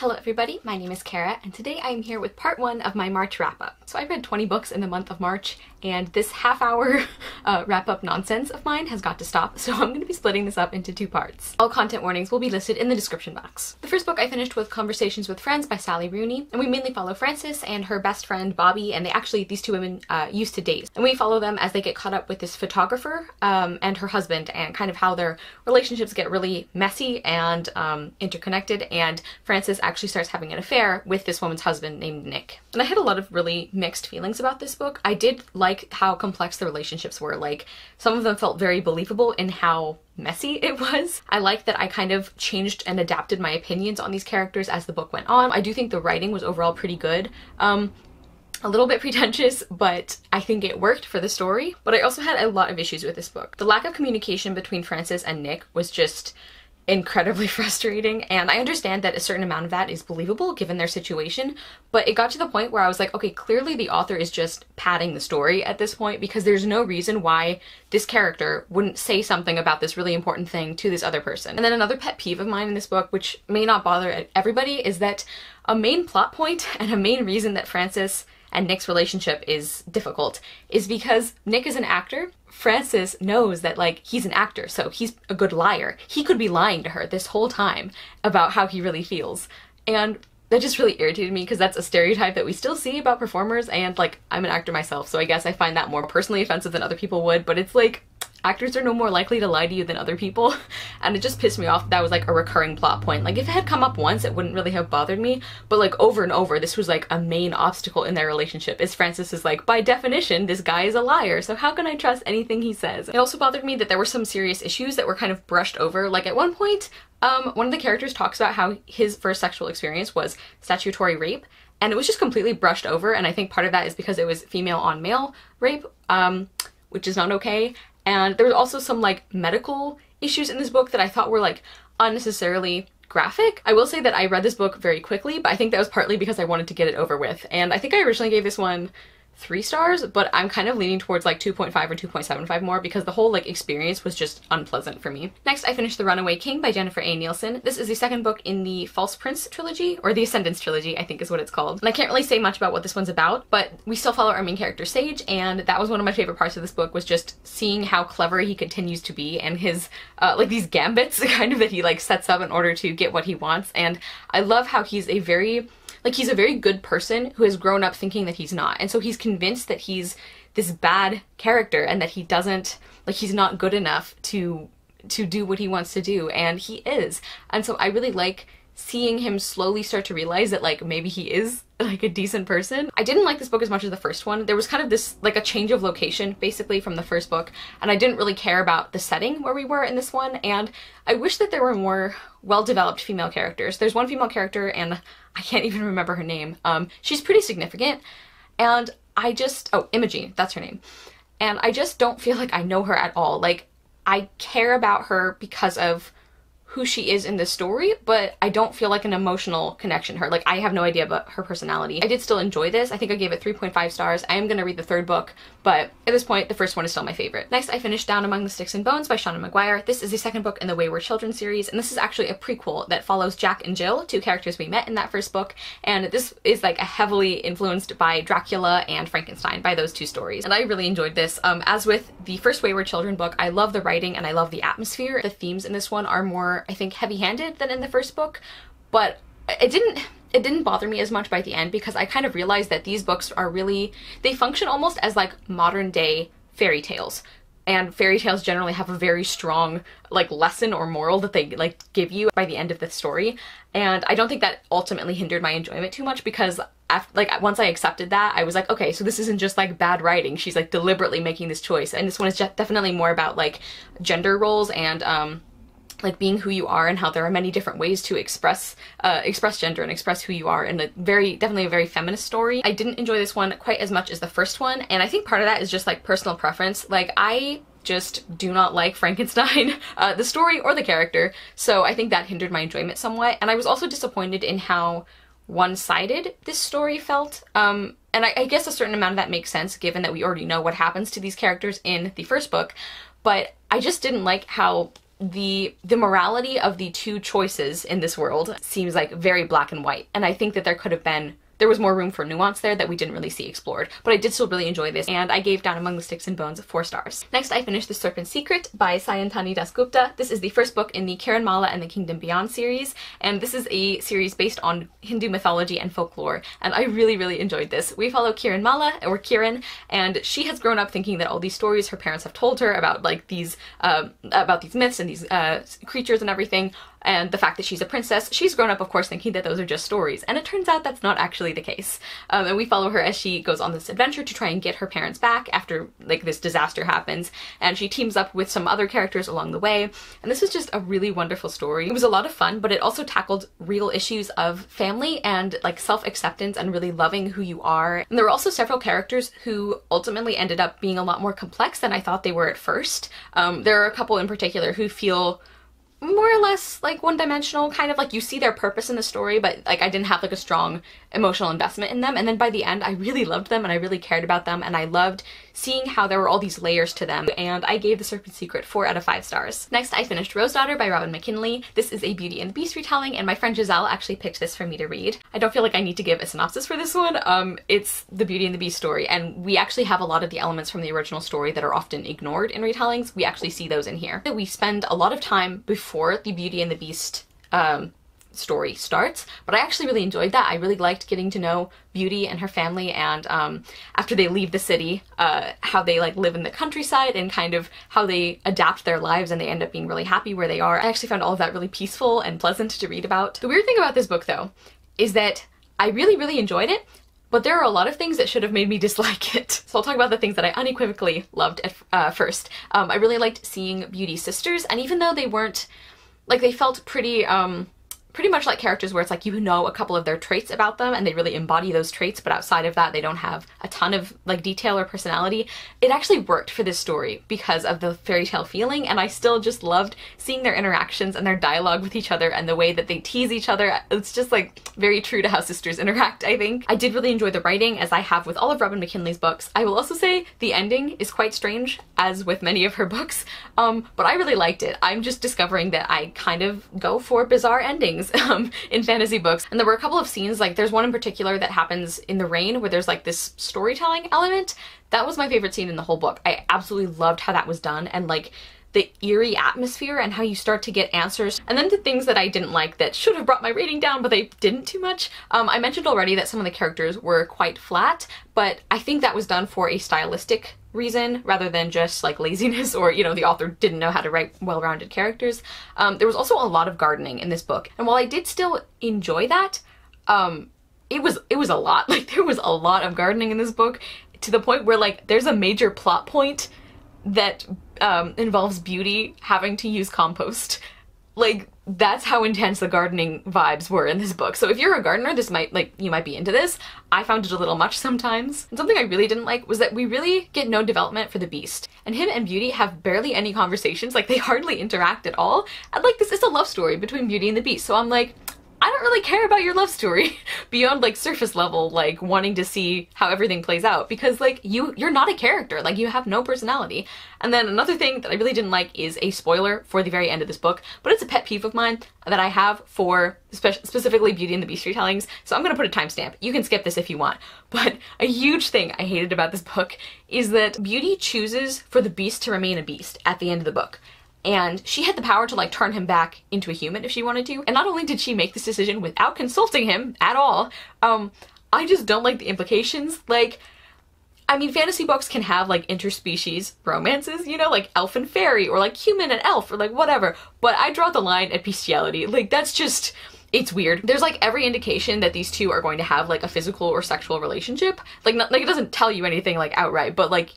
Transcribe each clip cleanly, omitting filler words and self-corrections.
Hello everybody, my name is Kara, and today I am here with part 1 of my March wrap-up. So I read 20 books in the month of March, and this half-hour wrap-up nonsense of mine has got to stop, so I'm going to be splitting this up into 2 parts. All content warnings will be listed in the description box. The first book I finished was Conversations with Friends by Sally Rooney, and we mainly follow Frances and her best friend Bobby, and these two women used to date. And we follow them as they get caught up with this photographer and her husband, and kind of how their relationships get really messy and interconnected, and Frances actually starts having an affair with this woman's husband named Nick. And I had a lot of really mixed feelings about this book. I did like how complex the relationships were. Like, some of them felt very believable in how messy it was. I like that I kind of changed and adapted my opinions on these characters as the book went on. I do think the writing was overall pretty good. A little bit pretentious, but I think it worked for the story. But I also had a lot of issues with this book. The lack of communication between Frances and Nick was just incredibly frustrating, and I understand that a certain amount of that is believable given their situation, but it got to the point where I was like, okay, clearly the author is just padding the story at this point, because there's no reason why this character wouldn't say something about this really important thing to this other person. And then another pet peeve of mine in this book, which may not bother everybody, is that a main plot point and a main reason that Frances and Nick's relationship is difficult is because Nick is an actor. Frances knows that, like, he's an actor, so he's a good liar. He could be lying to her this whole time about how he really feels. And that just really irritated me, because that's a stereotype that we still see about performers, and, like, I'm an actor myself, so I guess I find that more personally offensive than other people would, but it's like, actors are no more likely to lie to you than other people, and it just pissed me off that was like a recurring plot point. Like, if it had come up once, it wouldn't really have bothered me, but like over and over, this was like a main obstacle in their relationship, is Frances is like, by definition, this guy is a liar, so how can I trust anything he says? It also bothered me that there were some serious issues that were kind of brushed over. Like, at one point, one of the characters talks about how his first sexual experience was statutory rape, and it was just completely brushed over, and I think part of that is because it was female on male rape, which is not okay. And there was also some like medical issues in this book that I thought were like unnecessarily graphic. I will say that I read this book very quickly, but I think that was partly because I wanted to get it over with. And I think I originally gave this one 3 stars, but I'm kind of leaning towards like 2.5 or 2.75 more, because the whole like experience was just unpleasant for me. Next, I finished The Runaway King by Jennifer A. Nielsen. This is the second book in the False Prince trilogy, or the Ascendance trilogy, I think is what it's called. And I can't really say much about what this one's about, but we still follow our main character Sage, and that was one of my favorite parts of this book, was just seeing how clever he continues to be, and his like these gambits kind of that he like sets up in order to get what he wants. And I love how he's a very good person who has grown up thinking that he's not. And so he's convinced that he's this bad character and that he doesn't, like, he's not good enough to do what he wants to do, and he is. And so I really like seeing him slowly start to realize that, like, maybe he is like a decent person. I didn't like this book as much as the first one. There was kind of this like a change of location basically from the first book, and I didn't really care about the setting where we were in this one, and I wish that there were more well-developed female characters. There's one female character, and I can't even remember her name. She's pretty significant, and I just, oh, Imogen, that's her name. And I just don't feel like I know her at all. Like, I care about her because of who she is in the story, but I don't feel like an emotional connection to her. Like, I have no idea about her personality. I did still enjoy this. I think I gave it 3.5 stars. I am gonna read the 3rd book, but at this point, the first one is still my favorite. Next, I finished Down Among the Sticks and Bones by Shauna Maguire. This is the 2nd book in the Wayward Children series, and this is actually a prequel that follows Jack and Jill, 2 characters we met in that first book, and this is like a heavily influenced by Dracula and Frankenstein, by those 2 stories. And I really enjoyed this. As with the first Wayward Children book, I love the writing and I love the atmosphere. The themes in this one are more, I think, heavy-handed than in the first book, but it didn't bother me as much by the end, because I kind of realized that these books are really, they function almost as like modern day fairy tales. And fairy tales generally have a very strong like lesson or moral that they like give you by the end of the story. And I don't think that ultimately hindered my enjoyment too much, because after, like, once I accepted that, I was like, okay, so this isn't just like bad writing. She's like deliberately making this choice. And this one is definitely more about like gender roles and like being who you are, and how there are many different ways to express gender and express who you are, in a definitely a very feminist story. I didn't enjoy this one quite as much as the first one, and I think part of that is just like personal preference. Like, I just do not like Frankenstein, the story or the character, so I think that hindered my enjoyment somewhat. And I was also disappointed in how one-sided this story felt. And I guess a certain amount of that makes sense given that we already know what happens to these characters in the first book, but I just didn't like how the morality of the two choices in this world seems like very black and white, and I think that there was more room for nuance there that we didn't really see explored. But I did still really enjoy this, and I gave Down Among the Sticks and Bones 4 stars. Next, I finished The Serpents Secret by Sayantani Dasgupta. This is the first book in the Kiranmala and the Kingdom Beyond series, and this is a series based on Hindu mythology and folklore, and I really, really enjoyed this. We follow Kiranmala, or Kiran, and she has grown up thinking that all these stories her parents have told her about like these myths and these creatures and everything, and the fact that she's a princess, she's grown up, of course, thinking that those are just stories, and it turns out that's not actually the case. And we follow her as she goes on this adventure to try and get her parents back after, like, this disaster happens, and she teams up with some other characters along the way, and this was just a really wonderful story. It was a lot of fun, but it also tackled real issues of family and, like, self-acceptance and really loving who you are. And there were also several characters who ultimately ended up being a lot more complex than I thought they were at first. There are a couple in particular who feel more or less like one-dimensional, kind of like you see their purpose in the story, but like I didn't have like a strong emotional investment in them. And then by the end, I really loved them and I really cared about them, and I loved seeing how there were all these layers to them, and I gave The Serpents Secret 4 out of 5 stars. Next, I finished Rose Daughter by Robin McKinley. This is a Beauty and the Beast retelling, and my friend Giselle actually picked this for me to read. I don't feel like I need to give a synopsis for this one. It's the Beauty and the Beast story, and we actually have a lot of the elements from the original story that are often ignored in retellings. We actually see those in here. We spend a lot of time before the Beauty and the Beast story starts, but I actually really enjoyed that. I really liked getting to know Beauty and her family, and after they leave the city, how they like live in the countryside and kind of how they adapt their lives and they end up being really happy where they are. I actually found all of that really peaceful and pleasant to read about. The weird thing about this book, though, is that I really, really enjoyed it, but there are a lot of things that should have made me dislike it. So I'll talk about the things that I unequivocally loved at first. I really liked seeing Beauty's sisters, and even though they weren't, like, they felt pretty much like characters where it's like you know a couple of their traits about them and they really embody those traits, but outside of that they don't have a ton of like detail or personality. It actually worked for this story because of the fairy tale feeling, and I still just loved seeing their interactions and their dialogue with each other and the way that they tease each other. It's just like very true to how sisters interact, I think. I did really enjoy the writing, as I have with all of Robin McKinley's books. I will also say the ending is quite strange, as with many of her books, but I really liked it. I'm just discovering that I kind of go for bizarre endings in fantasy books. And there were a couple of scenes, like there's one in particular that happens in the rain where there's like this storytelling element. That was my favorite scene in the whole book. I absolutely loved how that was done, and like the eerie atmosphere and how you start to get answers. And then the things that I didn't like that should have brought my rating down, but they didn't too much. I mentioned already that some of the characters were quite flat, but I think that was done for a stylistic reason rather than just like laziness, or, you know, the author didn't know how to write well-rounded characters. There was also a lot of gardening in this book, and while I did still enjoy that, it was a lot. Like, there was a lot of gardening in this book, to the point where like there's a major plot point that involves Beauty having to use compost. Like, that's how intense the gardening vibes were in this book. So if you're a gardener, this might, like, you might be into this. I found it a little much sometimes. And something I really didn't like was that we really get no development for the Beast. And him and Beauty have barely any conversations, like they hardly interact at all. And like, this is a love story between Beauty and the Beast, so I'm like, I don't really care about your love story beyond like surface level, like wanting to see how everything plays out, because like you're not a character, like you have no personality. And then another thing that I really didn't like is a spoiler for the very end of this book, but it's a pet peeve of mine that I have for specifically Beauty and the Beast retellings, so I'm gonna put a timestamp. You can skip this if you want, but a huge thing I hated about this book is that Beauty chooses for the Beast to remain a beast at the end of the book. And she had the power to like turn him back into a human if she wanted to. And not only did she make this decision without consulting him at all, I just don't like the implications. Like, I mean, fantasy books can have like interspecies romances, you know, like elf and fairy, or like human and elf, or like whatever. But I draw the line at bestiality. Like, that's just, it's weird. There's like every indication that these two are going to have like a physical or sexual relationship. Like, like it doesn't tell you anything like outright, but like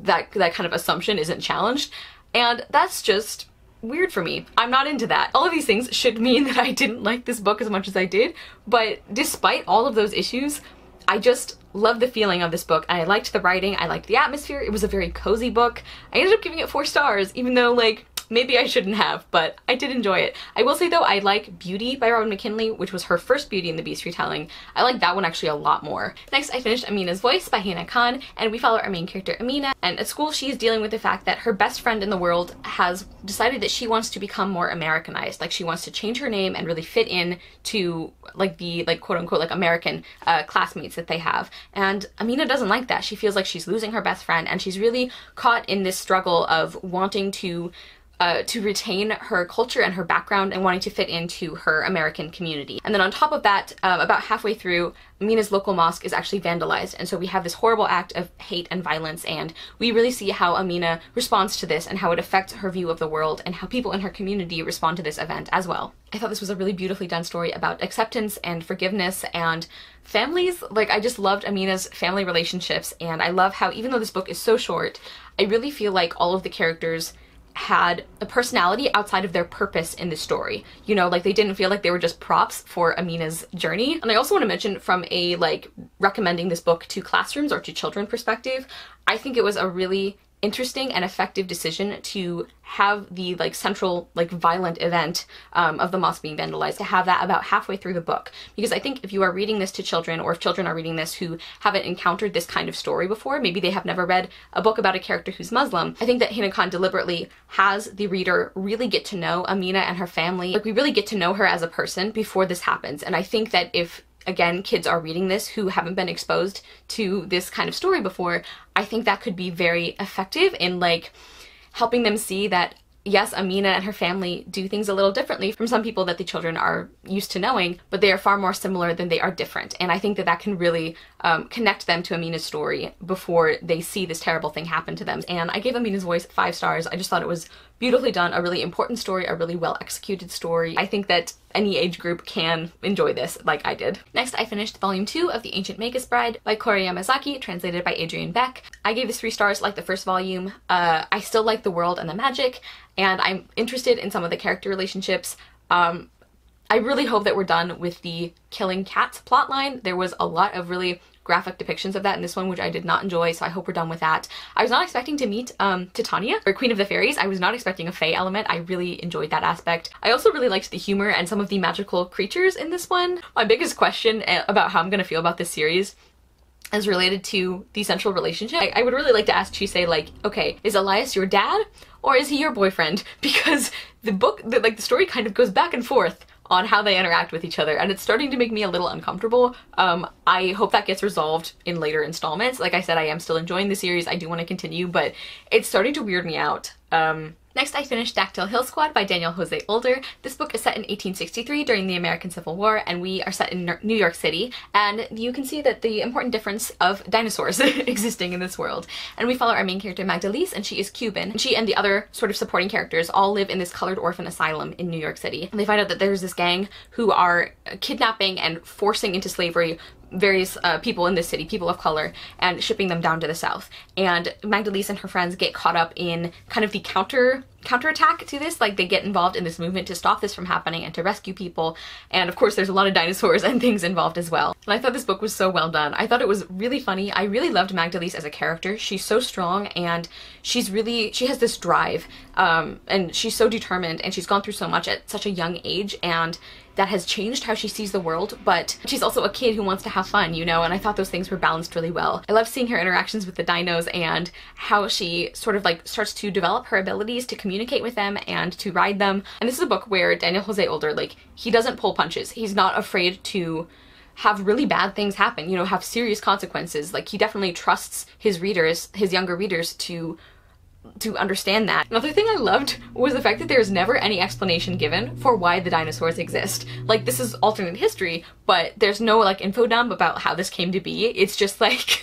that kind of assumption isn't challenged. And that's just weird for me. I'm not into that. All of these things should mean that I didn't like this book as much as I did, but despite all of those issues, I just loved the feeling of this book. I liked the writing, I liked the atmosphere. It was a very cozy book. I ended up giving it 4 stars, even though like Maybe I shouldn't have, but I did enjoy it. I will say though, I like Beauty by Robin McKinley, which was her first Beauty and the Beast retelling. I like that one actually a lot more. Next, I finished Amina's Voice by Hannah Khan, and we follow our main character Amina, and at school she is dealing with the fact that her best friend in the world has decided that she wants to become more Americanized. Like she wants to change her name and really fit in to like the quote unquote like American classmates that they have. And Amina doesn't like that. She feels like she's losing her best friend, and she's really caught in this struggle of wanting to retain her culture and her background and wanting to fit into her American community. And then on top of that, about halfway through, Amina's local mosque is actually vandalized, and so we have this horrible act of hate and violence, and we really see how Amina responds to this and how it affects her view of the world and how people in her community respond to this event as well. I thought this was a really beautifully done story about acceptance and forgiveness and families. Like, I just loved Amina's family relationships, and I love how even though this book is so short, I really feel like all of the characters had a personality outside of their purpose in the story. You know, like they didn't feel like they were just props for Amina's journey. And I also want to mention from a like recommending this book to classrooms or to children perspective, I think it was a really interesting and effective decision to have the like central like violent event of the mosque being vandalized, to have that about halfway through the book. Because I think if you are reading this to children, or if children are reading this who haven't encountered this kind of story before, maybe they have never read a book about a character who's Muslim, I think that Hannah Khan deliberately has the reader really get to know Amina and her family. Like we really get to know her as a person before this happens. And I think that if again, kids are reading this who haven't been exposed to this kind of story before, I think that could be very effective in like helping them see that yes, Amina and her family do things a little differently from some people that the children are used to knowing, but they are far more similar than they are different. And I think that that can really connect them to Amina's story before they see this terrible thing happen to them. And I gave Amina's Voice 5 stars. I just thought it was beautifully done, a really important story, a really well executed story. I think that any age group can enjoy this like I did. Next, I finished volume 2 of The Ancient Magus Bride by Kori Yamazaki, translated by Adrienne Beck. I gave this 3 stars like the first volume. I still like the world and the magic, and I'm interested in some of the character relationships. I really hope that we're done with the killing cats plotline. There was a lot of really graphic depictions of that in this one, which I did not enjoy, so I hope we're done with that. I was not expecting to meet Titania, or Queen of the Fairies. I was not expecting a fae element. I really enjoyed that aspect. I also really liked the humor and some of the magical creatures in this one. My biggest question about how I'm gonna feel about this series is related to the central relationship. I would really like to ask Chise, like, okay, is Elias your dad or is he your boyfriend? Because the book, the story kind of goes back and forth on how they interact with each other, and it's starting to make me a little uncomfortable. I hope that gets resolved in later installments. Like I said, I am still enjoying the series. I do want to continue, but it's starting to weird me out. Next, I finished Dactyl Hill Squad by Daniel Jose Older. This book is set in 1863 during the American Civil War, and we are set in New York City, and you can see that the important difference of dinosaurs existing in this world. And we follow our main character Magdalise, and she is Cuban. And she and the other sort of supporting characters all live in this colored orphan asylum in New York City. And they find out that there's this gang who are kidnapping and forcing into slavery various people in this city, people of color, and shipping them down to the south. And Magdalise and her friends get caught up in kind of the counterattack to this. Like, they get involved in this movement to stop this from happening and to rescue people. And of course there's a lot of dinosaurs and things involved as well. And I thought this book was so well done. I thought it was really funny. I really loved Magdalise as a character. She's so strong, and she has this drive, and she's so determined, and she's gone through so much at such a young age, and that has changed how she sees the world, but she's also a kid who wants to have fun, you know, and I thought those things were balanced really well. I love seeing her interactions with the dinos and how she sort of like starts to develop her abilities to communicate with them and to ride them. And this is a book where Daniel Jose Older, like, he doesn't pull punches. He's not afraid to have really bad things happen, you know, have serious consequences. Like, he definitely trusts his readers, his younger readers, to understand that. Another thing I loved was the fact that there's never any explanation given for why the dinosaurs exist. Like, this is alternate history, but there's no like info dump about how this came to be. It's just like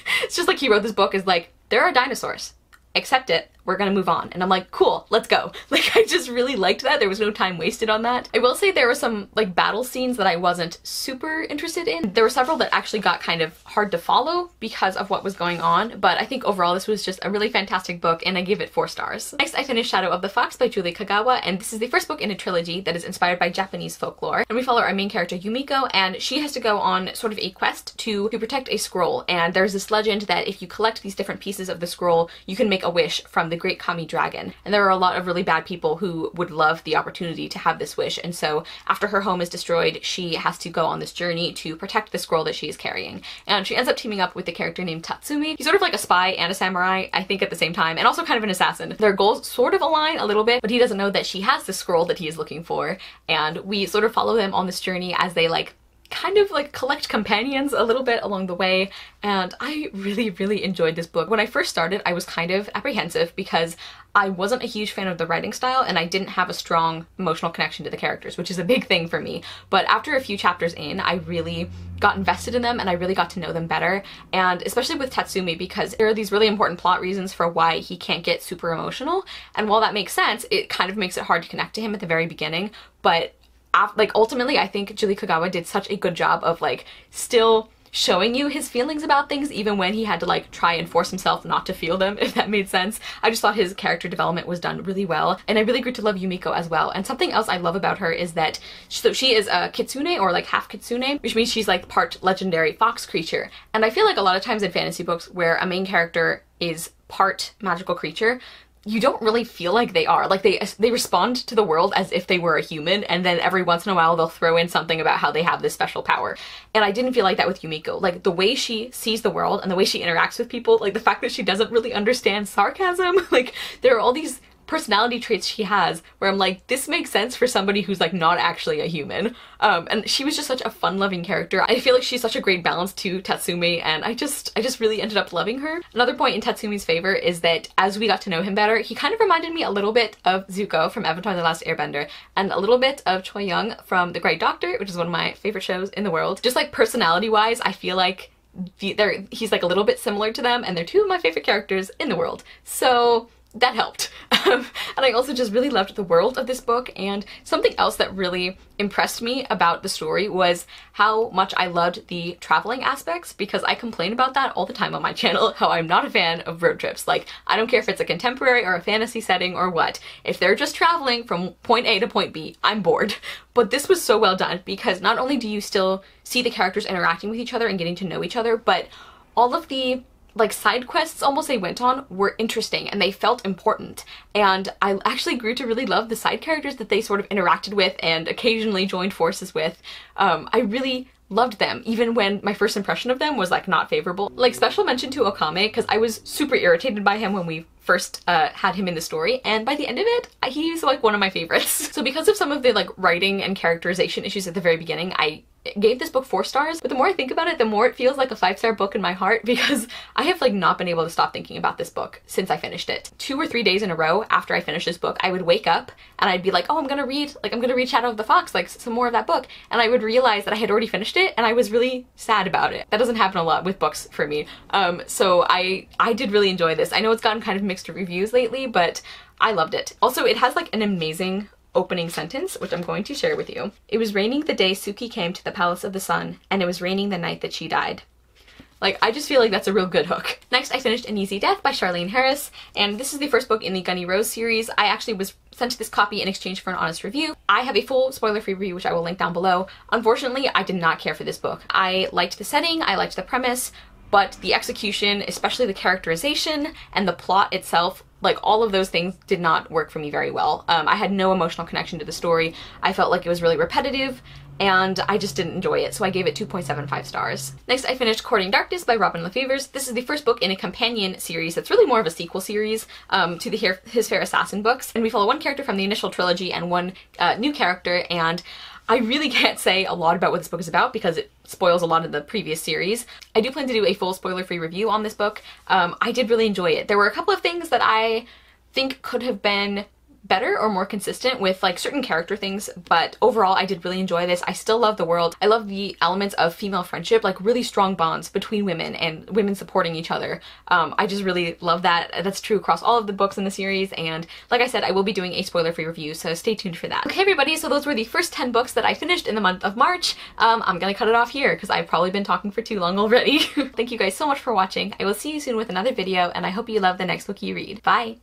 he wrote this book as like, there are dinosaurs, accept it, we're gonna move on. And I'm like, cool, let's go. Like, I just really liked that. There was no time wasted on that. I will say there were some like battle scenes that I wasn't super interested in. There were several that actually got kind of hard to follow because of what was going on, but I think overall this was just a really fantastic book, and I gave it 4 stars. Next, I finished Shadow of the Fox by Julie Kagawa, and this is the first book in a trilogy that is inspired by Japanese folklore. And we follow our main character Yumiko, and she has to go on sort of a quest to protect a scroll. And there's this legend that if you collect these different pieces of the scroll, you can make a wish from the the great kami dragon. And there are a lot of really bad people who would love the opportunity to have this wish. And so after her home is destroyed, she has to go on this journey to protect the scroll that she is carrying. And she ends up teaming up with a character named Tatsumi. He's sort of like a spy and a samurai, I think, at the same time, and also kind of an assassin. Their goals sort of align a little bit, but he doesn't know that she has the scroll that he is looking for. And we sort of follow them on this journey as they kind of collect companions a little bit along the way, and I really enjoyed this book. When I first started, I was kind of apprehensive because I wasn't a huge fan of the writing style and I didn't have a strong emotional connection to the characters, which is a big thing for me. But after a few chapters in, I really got invested in them and I really got to know them better, and especially with Tatsumi, because there are these really important plot reasons for why he can't get super emotional, and while that makes sense, it kind of makes it hard to connect to him at the very beginning. But ultimately, I think Julie Kagawa did such a good job of still showing you his feelings about things even when he had to try and force himself not to feel them, if that made sense. I just thought his character development was done really well, and I really grew to love Yumiko as well. And something else I love about her is that she is a kitsune, or half kitsune, which means she's part legendary fox creature. And I feel like a lot of times in fantasy books where a main character is part magical creature, you don't really feel like they are. They respond to the world as if they were a human, and then every once in a while they'll throw in something about how they have this special power. And I didn't feel like that with Yumiko. The way she sees the world and the way she interacts with people, the fact that she doesn't really understand sarcasm, there are all these personality traits she has where I'm like, this makes sense for somebody who's not actually a human. And she was just such a fun-loving character. I feel like she's such a great balance to Tatsumi, and I just really ended up loving her. Another point in Tatsumi's favor is that as we got to know him better, he kind of reminded me a little bit of Zuko from Avatar: The Last Airbender, and a little bit of Choi Young from The Great Doctor, which is one of my favorite shows in the world. Just personality-wise, I feel like he's a little bit similar to them, and they're two of my favorite characters in the world. So that helped. And I also just really loved the world of this book, and something else that really impressed me about the story was how much I loved the traveling aspects, because I complain about that all the time on my channel, how I'm not a fan of road trips. I don't care if it's a contemporary or a fantasy setting or what. If they're just traveling from point A to point B, I'm bored. But this was so well done, because not only do you still see the characters interacting with each other and getting to know each other, but all of the side quests almost they went on were interesting and they felt important, and I actually grew to really love the side characters that they sort of interacted with and occasionally joined forces with. I really loved them, even when my first impression of them was not favorable. Special mention to Okame, because I was super irritated by him when we first had him in the story, and by the end of it, he's one of my favorites. So because of some of the writing and characterization issues at the very beginning, I gave this book 4 stars, but the more I think about it, the more it feels like a 5-star book in my heart, because I have not been able to stop thinking about this book since I finished it. 2 or 3 days in a row after I finished this book, I would wake up and I'd be like, oh, I'm gonna read Shadow of the Fox, some more of that book, and I would realize that I had already finished it and I was really sad about it. That doesn't happen a lot with books for me. So I did really enjoy this. I know it's gotten kind of mixed reviews lately, but I loved it. Also, it has an amazing opening sentence, which I'm going to share with you. It was raining the day Suki came to the Palace of the Sun, and it was raining the night that she died. I just feel like that's a real good hook. Next, I finished An Easy Death by Charlene Harris, and this is the first book in the Gunny Rose series. I actually was sent this copy in exchange for an honest review. I have a full spoiler-free review, which I will link down below. Unfortunately, I did not care for this book. I liked the setting, I liked the premise, but the execution, especially the characterization and the plot itself, all of those things did not work for me very well. I had no emotional connection to the story. I felt like it was really repetitive, and I just didn't enjoy it, so I gave it 2.75 stars. Next, I finished Courting Darkness by Robin Lefevers. This is the first book in a companion series that's really more of a sequel series to the His Fair Assassin books, and we follow one character from the initial trilogy and one new character, and I really can't say a lot about what this book is about because it spoils a lot of the previous series. I do plan to do a full spoiler-free review on this book. I did really enjoy it. There were a couple of things that I think could have been better or more consistent with certain character things, but overall I did really enjoy this. I still love the world. I love the elements of female friendship, really strong bonds between women and women supporting each other. I just really love that. That's true across all of the books in the series, and like I said, I will be doing a spoiler-free review, so stay tuned for that. Okay everybody, so those were the first 10 books that I finished in the month of March. I'm gonna cut it off here because I've probably been talking for too long already. Thank you guys so much for watching. I will see you soon with another video, and I hope you love the next book you read. Bye!